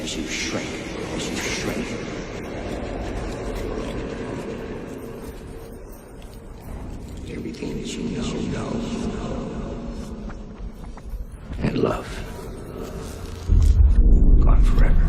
as you shrink, as you shrink. Everything that you know, and love, gone forever.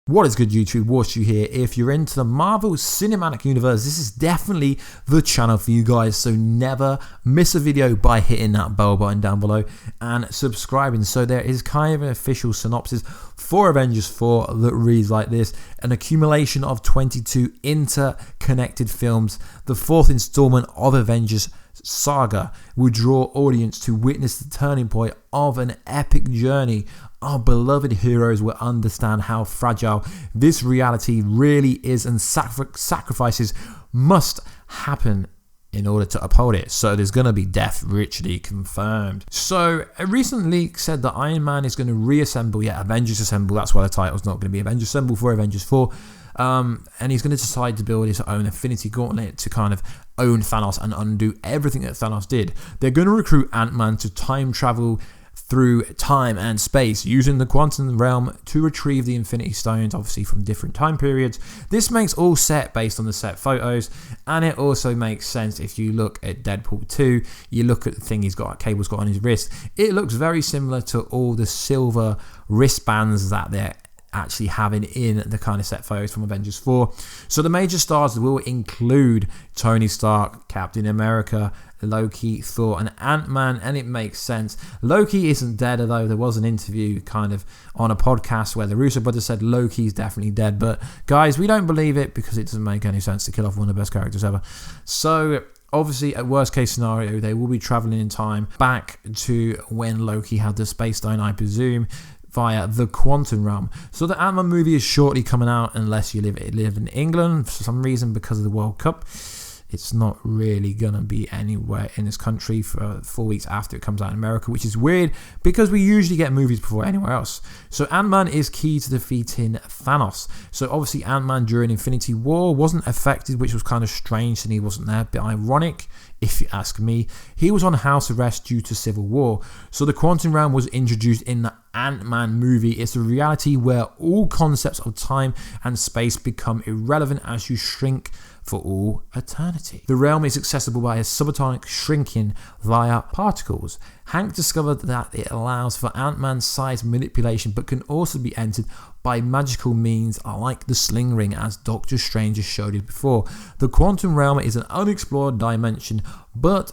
What is good, YouTube? Warstu here. If you're into the Marvel Cinematic Universe, this is definitely the channel for you guys, so never miss a video by hitting that bell button down below and subscribing. So there is kind of an official synopsis for Avengers 4 that reads like this: an accumulation of 22 interconnected films, the fourth installment of Avengers saga will draw audience to witness the turning point of an epic journey. Our beloved heroes will understand how fragile this reality really is, and sacrifices must happen in order to uphold it. So there's going to be death richly confirmed. So a recent leak said that Iron Man is going to reassemble, Avengers Assemble, that's why the title's not going to be Avengers Assemble for Avengers 4. And he's going to decide to build his own Infinity Gauntlet to kind of own Thanos and undo everything that Thanos did. They're going to recruit Antman to time travel through time and space using the quantum realm to retrieve the Infinity Stones, obviously from different time periods. This makes all set based on the set photos, and it also makes sense if you look at Deadpool 2, you look at the thing Cable's got on his wrist. It looks very similar to all the silver wristbands that they're actually having in the kind of set photos from Avengers 4. So the major stars will include Tony Stark, Captain America, Loki, Thor, and Ant-Man, and it makes sense. Loki isn't dead, although there was an interview kind of on a podcast where the Russo brothers said Loki's definitely dead, but guys, we don't believe it because it doesn't make any sense to kill off one of the best characters ever. So obviously, at worst case scenario, they will be traveling in time back to when Loki had the Space Stone, I presume, via the quantum realm. So the Ant-Man movie is shortly coming out, unless you live in England for some reason because of the World Cup. It's not really gonna be anywhere in this country for 4 weeks after it comes out in America, which is weird because we usually get movies before anywhere else. So Ant-Man is key to defeating Thanos. So obviously Ant-Man during Infinity War wasn't affected, which was kind of strange, and he wasn't there. A bit ironic, if you ask me. He was on house arrest due to civil war. So the quantum realm was introduced in the Ant-Man movie. It's a reality where all concepts of time and space become irrelevant as you shrink for all eternity. The realm is accessible by a subatomic shrinking via particles. Hank discovered that it allows for Ant-Man's size manipulation, but can also be entered by magical means like the sling ring, as Doctor Strange has showed it before. The quantum realm is an unexplored dimension, but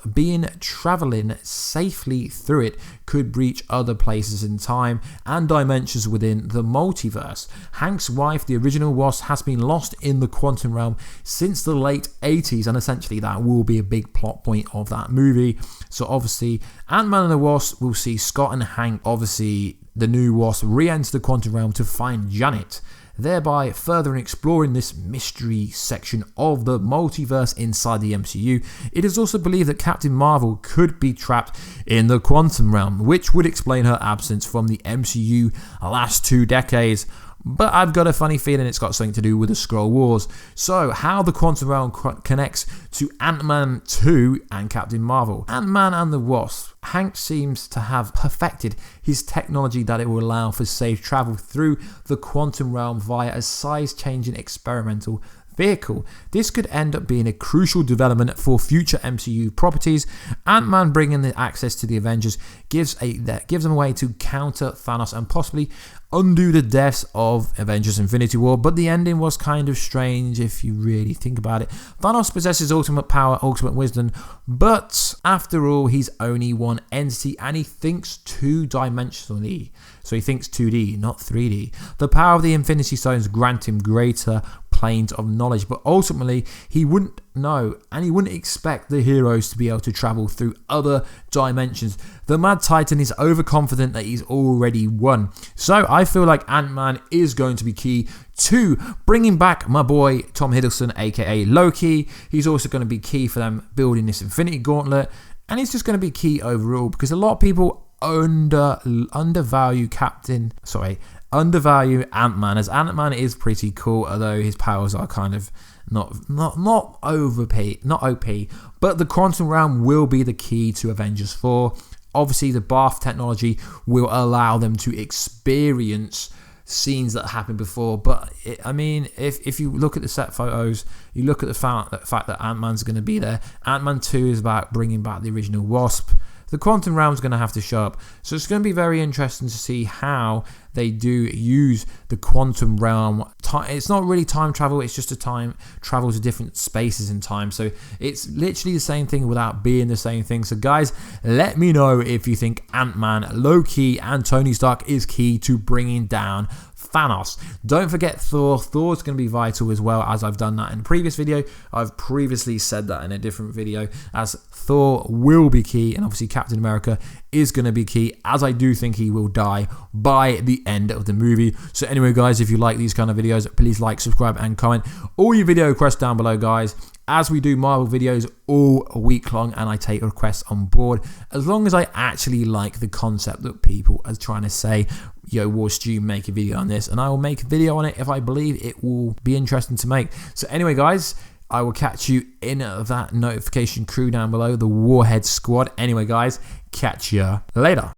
traveling safely through it could breach other places in time and dimensions within the multiverse. Hank's wife, the original Wasp, has been lost in the quantum realm since the late 80s, and essentially that will be a big plot point of that movie. So obviously Ant-Man and the Wasp will see Scott and Hank, obviously the new Wasp, re-enter the quantum realm to find Janet, thereby further exploring this mystery section of the multiverse inside the MCU. It is also believed that Captain Marvel could be trapped in the quantum realm, which would explain her absence from the MCU last 2 decades. But I've got a funny feeling it's got something to do with the Skrull Wars. So how the quantum realm connects to Ant-Man 2 and Captain Marvel. Ant-Man and the Wasp. Hank seems to have perfected his technology that it will allow for safe travel through the quantum realm via a size-changing experimental vehicle. This could end up being a crucial development for future MCU properties. Ant-Man bringing the access to the Avengers gives them a way to counter Thanos and possibly undo the deaths of Avengers Infinity War, but the ending was kind of strange if you really think about it. Thanos possesses ultimate power, ultimate wisdom, but after all, he's only one entity and he thinks two-dimensionally. So he thinks 2D, not 3D. The power of the Infinity Stones grant him greater planes of knowledge, but ultimately he wouldn't know and he wouldn't expect the heroes to be able to travel through other dimensions. The Mad Titan is overconfident that he's already won. So I feel like Ant-Man is going to be key to bringing back my boy Tom Hiddleston, aka Loki. He's also going to be key for them building this Infinity Gauntlet, and it's just going to be key overall because a lot of people undervalue Antman, as Antman is pretty cool, although his powers are kind of not OP, but the quantum realm will be the key to Avengers 4. Obviously, the bath technology will allow them to experience scenes that happened before, but I mean, if you look at the set photos, you look at the fact that Ant-Man's going to be there. Ant-Man 2 is about bringing back the original Wasp. The quantum realm's going to have to show up, so it's going to be very interesting to see how they do use the quantum realm. It's not really time travel, it's just a time travel to different spaces in time, so it's literally the same thing without being the same thing. So guys, let me know if you think Ant-Man, Loki and Tony Stark is key to bringing down Thanos. Don't forget Thor. Thor's going to be vital as well, as I've done that in a previous video. I've previously said that in a different video, as Thor will be key, and obviously Captain America is going to be key, as I do think he will die by the end of the movie. So anyway guys, if you like these kind of videos, please like, subscribe and comment all your video requests down below guys, as we do Marvel videos all week long, and I take requests on board as long as I actually like the concept that people are trying to say. Yo, Warstu, make a video on this, and I will make a video on it if I believe it will be interesting to make. So anyway guys, I will catch you in that notification crew down below, the Warhead Squad. Anyway guys, catch ya later.